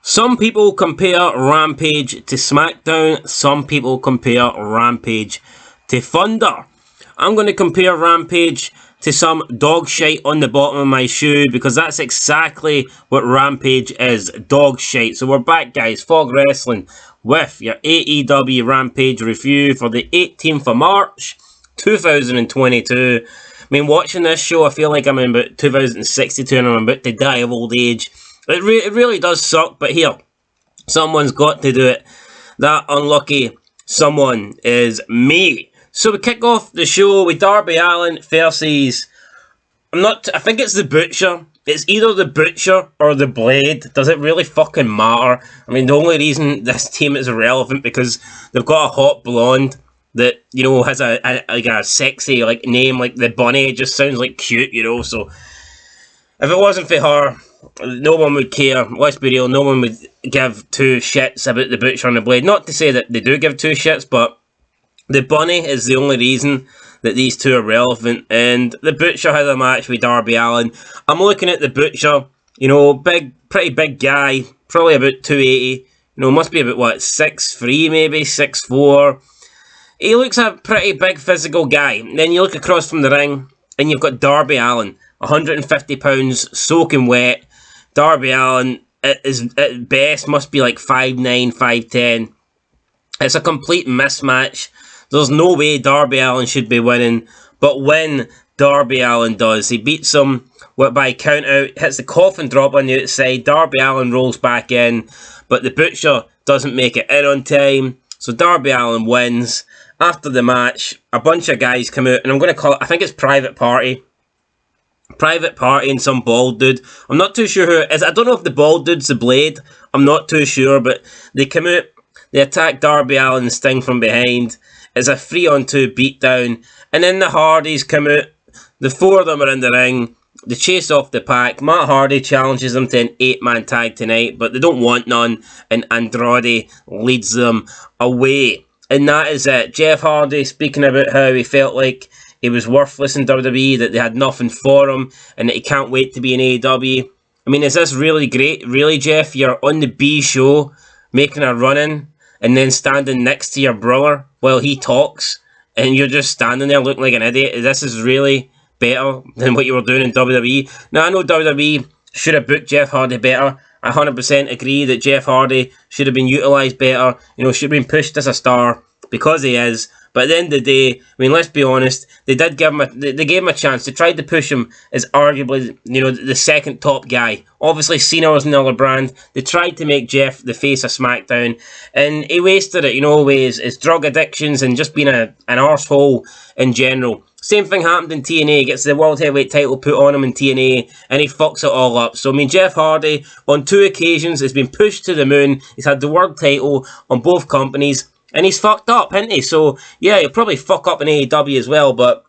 Some people compare Rampage to SmackDown, some people compare Rampage to Thunder. I'm going to compare Rampage to some dog shite on the bottom of my shoe, because that's exactly what Rampage is, dog shite. So we're back, guys, Fog Wrestling, with your AEW Rampage review for the 18th of March, 2022. I mean, watching this show, I feel like I'm in about 2062 and I'm about to die of old age. It really does suck, but here, someone's got to do it. That unlucky someone is me. So we kick off the show with Darby Allin versus, I think it's the Butcher. It's either the Butcher or the Blade. Does it really fucking matter? I mean, the only reason this team is irrelevant because they've got a hot blonde that, you know, has a sexy like name, like the Bunny. It just sounds like cute, you know. So if it wasn't for her, no one would care. Let's be real, no one would give two shits about the Butcher and the Blade. Not to say that they do give two shits, but the Bunny is the only reason that these two are relevant. And the Butcher had a match with Darby Allin. I'm looking at the Butcher, you know, pretty big guy, probably about 280. You know, must be about, what, 6'3", maybe, 6'4". He looks a pretty big physical guy. And then you look across from the ring, and you've got Darby Allin, 150 pounds, soaking wet. Darby Allin, at best, must be like 5'9", 5'10". It's a complete mismatch. There's no way Darby Allin should be winning. But when Darby Allin does, he beats him by count out, hits the coffin drop on the outside. Darby Allin rolls back in, but the Butcher doesn't make it in on time. So Darby Allin wins. After the match, a bunch of guys come out, and I'm going to call it, I think it's Private Party. Private Party and some bald dude. I'm not too sure who it is. I don't know if the bald dude's the Blade. I'm not too sure, but they come out, they attack Darby Allin and Sting from behind. It's a 3-on-2 beatdown, and then the Hardys come out. The four of them are in the ring. They chase off the pack. Matt Hardy challenges them to an 8-man tag tonight, but they don't want none, and Andrade leads them away. And that is it. Jeff Hardy speaking about how he felt like he was worthless in WWE, that they had nothing for him, and that he can't wait to be in AEW. I mean, is this really great? Really, Jeff? You're on the B show, making a run-in, and then standing next to your brother while he talks, and you're just standing there looking like an idiot. This is really better than what you were doing in WWE. Now, I know WWE should have booked Jeff Hardy better. I 100% agree that Jeff Hardy should have been utilised better. You know, should have been pushed as a star, because he is. But at the end of the day, I mean, let's be honest, they did give him they gave him a chance. They tried to push him as arguably, you know, the second top guy. Obviously, Cena was another brand. They tried to make Jeff the face of SmackDown, and he wasted it, you know, with his drug addictions and just being an arsehole in general. Same thing happened in TNA. He gets the World Heavyweight title put on him in TNA, and he fucks it all up. So, I mean, Jeff Hardy, on 2 occasions, has been pushed to the moon. He's had the world title on both companies, and he's fucked up, hasn't he? So, yeah, he'll probably fuck up in AEW as well, but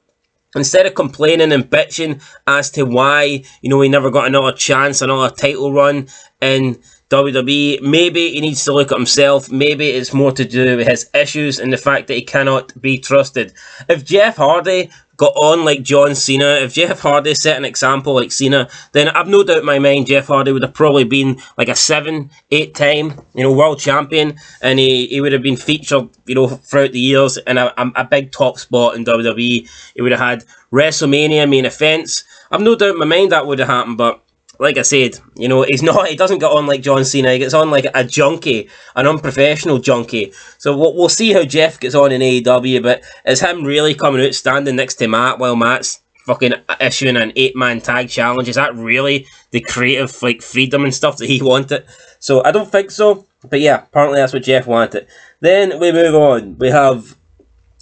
instead of complaining and bitching as to why, you know, he never got another chance, another title run in WWE, maybe he needs to look at himself. Maybe it's more to do with his issues and the fact that he cannot be trusted. If Jeff Hardy got on like John Cena, if Jeff Hardy set an example like Cena, then I've no doubt in my mind Jeff Hardy would have probably been like a 7-8 time, you know, world champion, and he would have been featured, you know, throughout the years in a big top spot in WWE. He would have had WrestleMania main events. I've no doubt in my mind that would have happened, but like I said, you know, he doesn't get on like John Cena. He gets on like a junkie, an unprofessional junkie. So we'll see how Jeff gets on in AEW, but is him really coming out standing next to Matt while Matt's fucking issuing an 8-man tag challenge? Is that really the creative, like, freedom and stuff that he wanted? So I don't think so, but yeah, apparently that's what Jeff wanted. Then we move on. We have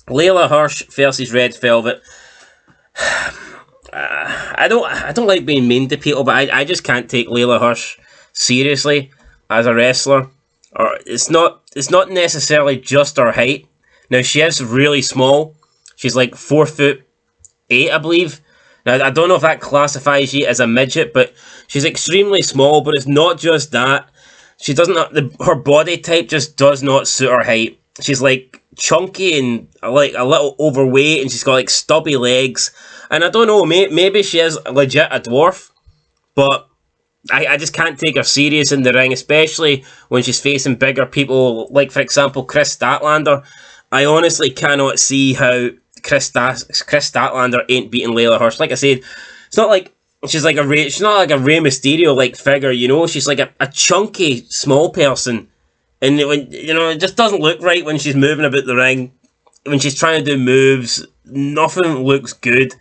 Layla Hirsch versus Red Velvet. I don't like being mean to people, but I just can't take Layla Hirsch seriously as a wrestler. Or it's not necessarily just her height. Now, she is really small. She's like 4'8", I believe. Now, I don't know if that classifies you as a midget, but she's extremely small. But it's not just that. She doesn't. Her body type just does not suit her height. She's like chunky and like a little overweight, and she's got like stubby legs. And I don't know, maybe she is legit a dwarf, but I just can't take her serious in the ring, especially when she's facing bigger people, like, for example, Chris Statlander. I honestly cannot see how Chris Statlander ain't beating Layla Hirsch. Like I said, it's not like she's not like a Rey Mysterio like figure, you know. She's like a chunky small person, and when it just doesn't look right when she's moving about the ring. When she's trying to do moves, nothing looks good.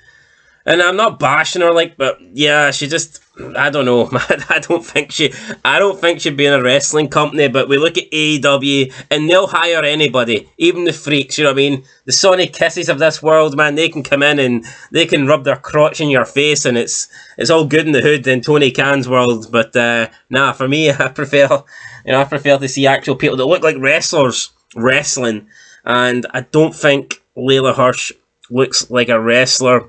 And I'm not bashing her, like, but yeah, she just, I don't know, man. I don't think she'd be in a wrestling company. But we look at AEW, and they'll hire anybody, even the freaks. You know what I mean? The Sonny Kisses of this world, man. They can come in and they can rub their crotch in your face, and it's all good in the hood in Tony Khan's world. But nah, for me, I prefer to see actual people that look like wrestlers wrestling. And I don't think Layla Hirsch looks like a wrestler.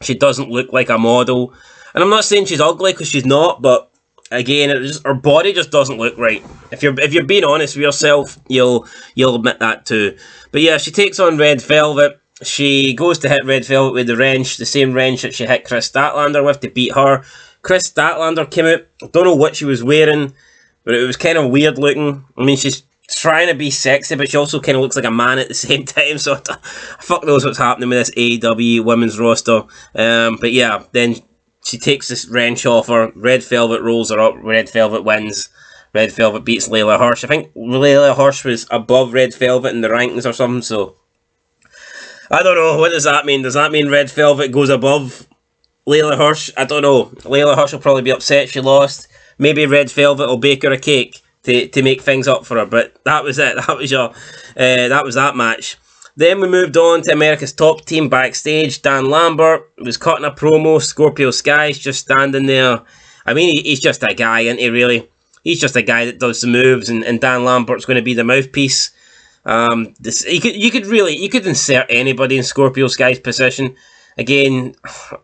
She doesn't look like a model. And I'm not saying she's ugly, because she's not, but again, her body just doesn't look right. If you're being honest with yourself, you'll admit that too. But yeah, she takes on Red Velvet. She goes to hit Red Velvet with the wrench, the same wrench that she hit Chris Statlander with to beat her. Chris Statlander came out, I don't know what she was wearing, but it was kind of weird looking. I mean, she's trying to be sexy, but she also kind of looks like a man at the same time, so fuck knows what's happening with this AEW women's roster. But yeah, then she takes this wrench off her. Red Velvet rolls her up. Red Velvet wins. Red Velvet beats Layla Hirsch. I think Layla Hirsch was above Red Velvet in the rankings or something, so I don't know. What does that mean? Does that mean Red Velvet goes above Layla Hirsch? I don't know. Layla Hirsch will probably be upset she lost. Maybe Red Velvet will bake her a cake to make things up for her, but that was it. That was that match. Then we moved on to America's Top Team backstage. Dan Lambert was cutting a promo. Scorpio Sky's just standing there. I mean, he's just a guy, isn't he, really? He's just a guy that does the moves, and Dan Lambert's going to be the mouthpiece. You could insert anybody in Scorpio Sky's position. Again,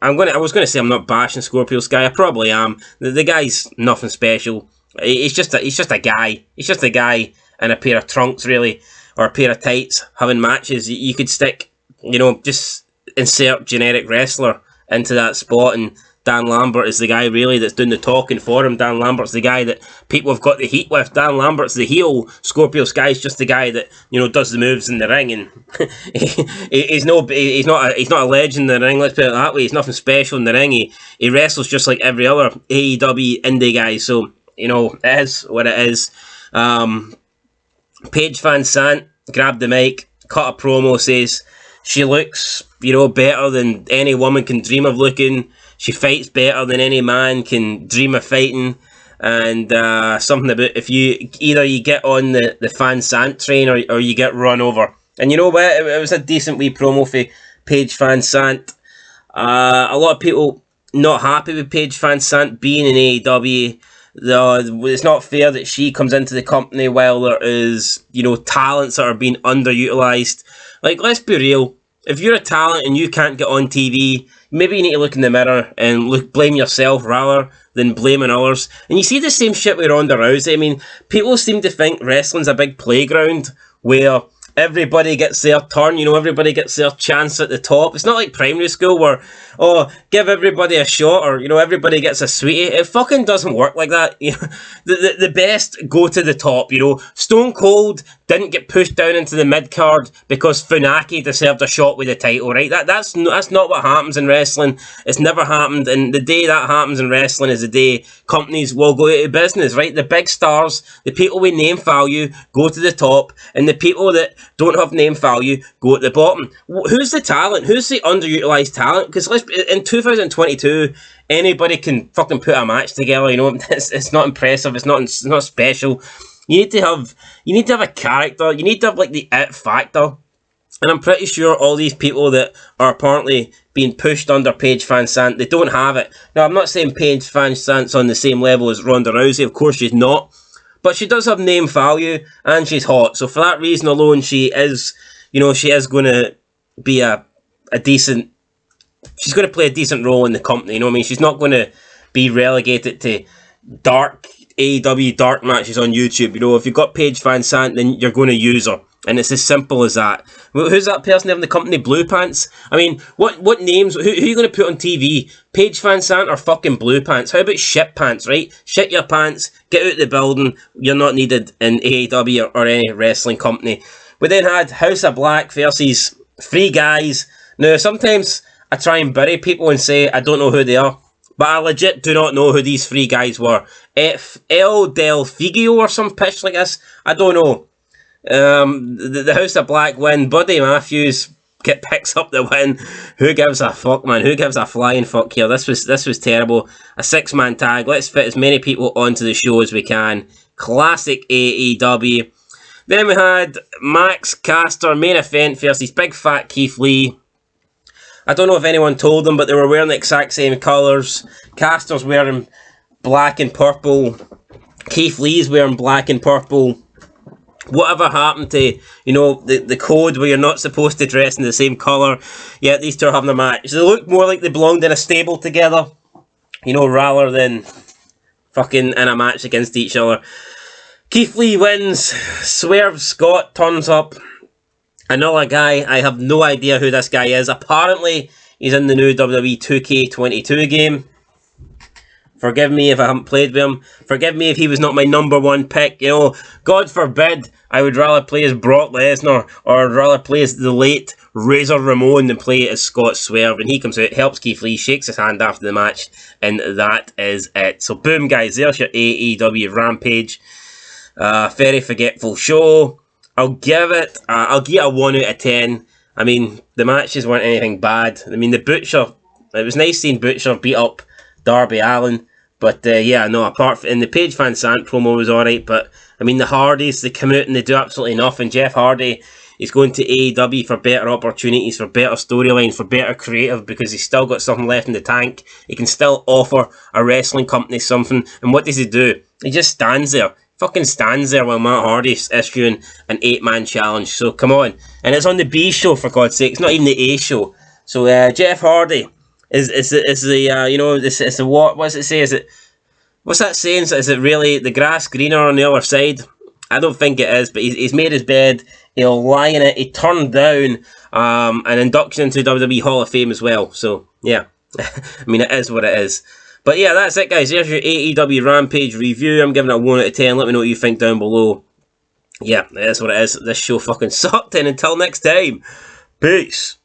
I was going to say I'm not bashing Scorpio Sky. I probably am. The guy's nothing special. He's just a guy. He's just a guy in a pair of trunks, really, or a pair of tights, having matches. You could stick, just insert generic wrestler into that spot, and Dan Lambert is the guy, really, that's doing the talking for him. Dan Lambert's the guy that people have got the heat with. Dan Lambert's the heel. Scorpio Sky's just the guy that, does the moves in the ring, and he's not a legend in the ring, let's put it that way. He's nothing special in the ring. He wrestles just like every other AEW indie guy, so it is what it is. Paige Van Sant grabbed the mic, cut a promo, says she looks, better than any woman can dream of looking. She fights better than any man can dream of fighting. And something about if you get on the Van Sant train or you get run over. And you know what? It was a decent wee promo for Paige Van Sant. A lot of people not happy with Paige Van Sant being in AEW. It's not fair that she comes into the company while there is, talents that are being underutilized. Like, let's be real. If you're a talent and you can't get on TV, maybe you need to look in the mirror and blame yourself rather than blaming others. And you see the same shit with Ronda Rousey. I mean, people seem to think wrestling's a big playground where everybody gets their turn, everybody gets their chance at the top. It's not like primary school where, give everybody a shot or, everybody gets a sweetie. It fucking doesn't work like that. The best go to the top, Stone Cold didn't get pushed down into the mid-card because Funaki deserved a shot with the title, right? That's not what happens in wrestling. It's never happened, and the day that happens in wrestling is the day companies will go out of business, right? The big stars, the people with name value, go to the top, and the people that don't have name value go at the bottom. Who's the talent? Who's the underutilized talent? Because in 2022, anybody can fucking put a match together. It's not impressive. It's not special. You need to have a character. You need to have like the it factor. And I'm pretty sure all these people that are apparently being pushed under Paige Van Sant, they don't have it. Now, I'm not saying Paige Van Sant's on the same level as Ronda Rousey. Of course, she's not. But she does have name value, and she's hot. So for that reason alone, she is going to be a decent. She's going to play a decent role in the company. She's not going to be relegated to dark AEW dark matches on YouTube. You know, if you've got Paige Van Sant, then you're going to use her. And it's as simple as that. Who's that person having the company? Blue Pants? I mean, what names? Who are you going to put on TV? Paige Van Sant or fucking Blue Pants? How about Shit Pants, right? Shit your pants, get out the building. You're not needed in AEW or any wrestling company. We then had House of Black versus three guys. Now, sometimes I try and bury people and say I don't know who they are. But I legit do not know who these three guys were. El Del Figio or some pitch like this? I don't know. The House of Black win. Buddy Matthews picks up the win. Who gives a fuck, man? Who gives a flying fuck here? This was terrible. A 6-man tag. Let's fit as many people onto the show as we can. Classic AEW. Then we had Max Caster main event versus big fat Keith Lee. I don't know if anyone told them, but they were wearing the exact same colours. Caster's wearing black and purple. Keith Lee's wearing black and purple. Whatever happened to, you know, the code where you're not supposed to dress in the same colour? Yet these two are having a match. They look more like they belonged in a stable together, you know, rather than fucking in a match against each other. Keith Lee wins. Swerve Scott turns up. Another guy, I have no idea who this guy is. Apparently, he's in the new WWE 2K22 game. Forgive me if I haven't played with him. Forgive me if he was not my number one pick. You know, God forbid, I would rather play as Brock Lesnar or I'd rather play as the late Razor Ramon than play as Scott Swerve. And he comes out, helps Keith Lee, shakes his hand after the match, and that is it. So boom, guys, there's your AEW Rampage. Very forgetful show. I'll give it a 1 out of 10. I mean, the matches weren't anything bad. I mean, it was nice seeing Butcher beat up Darby Allin. But yeah, no, apart from the Paige Van Sant promo was alright. But I mean, the Hardys, they come out and they do absolutely nothing. Jeff Hardy is going to AEW for better opportunities, for better storylines, for better creative, because he's still got something left in the tank. He can still offer a wrestling company something. And what does he do? He just stands there. Fucking stands there while Matt Hardy's issuing an 8-man challenge. So come on, and it's on the B show, for God's sake. It's not even the A show. So Jeff Hardy is the you know, this is the what does it say? What's that saying? Is it really the grass greener on the other side? I don't think it is, but he's made his bed. He'll lie in it. He turned down an induction into WWE Hall of Fame as well. So yeah, I mean, it is what it is. But yeah, that's it, guys. There's your AEW Rampage review. I'm giving it a 1 out of 10. Let me know what you think down below. Yeah, that's what it is. This show fucking sucked. And until next time, peace.